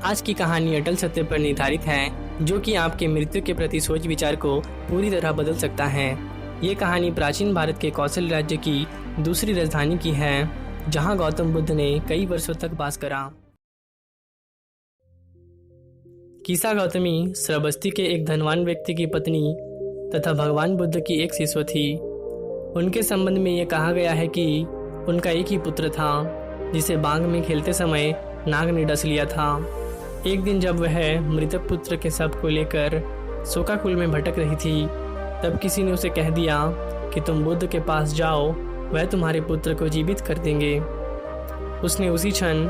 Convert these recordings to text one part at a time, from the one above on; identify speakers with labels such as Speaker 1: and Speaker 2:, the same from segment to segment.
Speaker 1: आज की कहानी अटल सत्य पर निर्धारित है, जो कि आपके मृत्यु के प्रति सोच विचार को पूरी तरह बदल सकता है। ये कहानी प्राचीन भारत के कौशल राज्य की दूसरी राजधानी की है, जहां गौतम बुद्ध ने कई वर्षों तक वास करा। कीसा गौतमी श्रावस्ती के एक धनवान व्यक्ति की पत्नी तथा भगवान बुद्ध की एक शिष्य थी। उनके संबंध में यह कहा गया है कि उनका एक ही पुत्र था, जिसे बाग में खेलते समय नाग ने डस लिया था। एक दिन जब वह मृतक पुत्र के शव को लेकर शोकाकुल में भटक रही थी, तब किसी ने उसे कह दिया कि तुम बुद्ध के पास जाओ, वह तुम्हारे पुत्र को जीवित कर देंगे। उसने उसी क्षण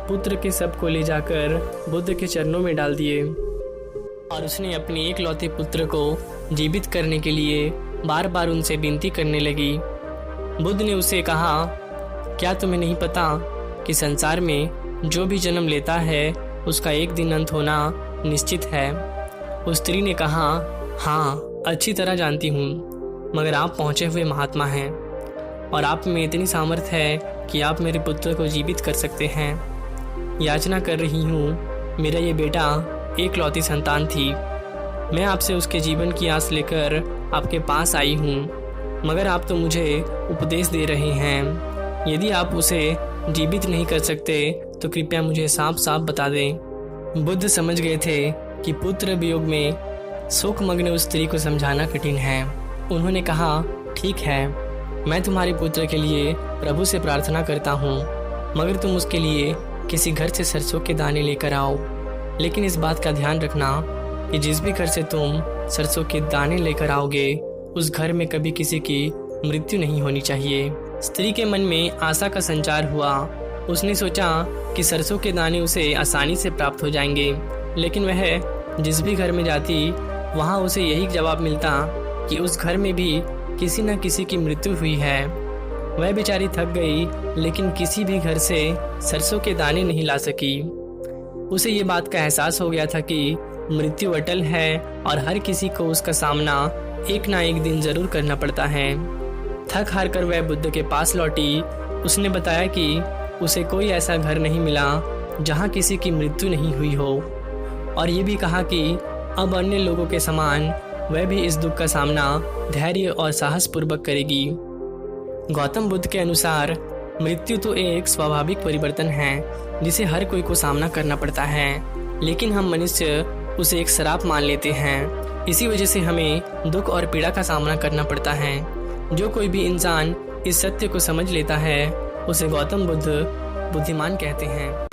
Speaker 1: पुत्र के शव को ले जाकर बुद्ध के चरणों में डाल दिए और उसने अपने एकलौते पुत्र को जीवित करने के लिए बार बार उनसे विनती करने लगी। बुद्ध ने उसे कहा, क्या तुम्हें नहीं पता कि संसार में जो भी जन्म लेता है उसका एक दिन अंत होना निश्चित है। उस स्त्री ने कहा, हाँ अच्छी तरह जानती हूँ, मगर आप पहुँचे हुए महात्मा हैं और आप में इतनी सामर्थ्य है कि आप मेरे पुत्र को जीवित कर सकते हैं। याचना कर रही हूँ, मेरा ये बेटा एकलौती संतान थी। मैं आपसे उसके जीवन की आस लेकर आपके पास आई हूँ, मगर आप तो मुझे उपदेश दे रहे हैं। यदि आप उसे जीवित नहीं कर सकते तो कृपया मुझे साफ साफ बता दें। बुद्ध समझ गए थे कि पुत्र वियोग में शोकमग्न उस स्त्री को समझाना कठिन है। उन्होंने कहा, ठीक है, मैं तुम्हारे पुत्र के लिए प्रभु से प्रार्थना करता हूँ, मगर तुम उसके लिए किसी घर से सरसों के दाने लेकर आओ। लेकिन इस बात का ध्यान रखना कि जिस भी घर से तुम सरसों के दाने लेकर आओगे, उस घर में कभी किसी की मृत्यु नहीं होनी चाहिए। स्त्री के मन में आशा का संचार हुआ। उसने सोचा कि सरसों के दाने उसे आसानी से प्राप्त हो जाएंगे, लेकिन वह जिस भी घर में जाती, वहां उसे यही जवाब मिलता कि उस घर में भी किसी न किसी की मृत्यु हुई है। वह बेचारी थक गई, लेकिन किसी भी घर से सरसों के दाने नहीं ला सकी। उसे ये बात का एहसास हो गया था कि मृत्यु अटल है और हर किसी को उसका सामना एक ना एक दिन जरूर करना पड़ता है। थक हार कर वह बुद्ध के पास लौटी। उसने बताया कि उसे कोई ऐसा घर नहीं मिला जहां किसी की मृत्यु नहीं हुई हो, और ये भी कहा कि अब अन्य लोगों के समान वह भी इस दुख का सामना धैर्य और साहस पूर्वक करेगी। गौतम बुद्ध के अनुसार मृत्यु तो एक स्वाभाविक परिवर्तन है जिसे हर कोई को सामना करना पड़ता है, लेकिन हम मनुष्य उसे एक श्राप मान लेते हैं। इसी वजह से हमें दुख और पीड़ा का सामना करना पड़ता है। जो कोई भी इंसान इस सत्य को समझ लेता है, उसे गौतम बुद्ध बुद्धिमान कहते हैं।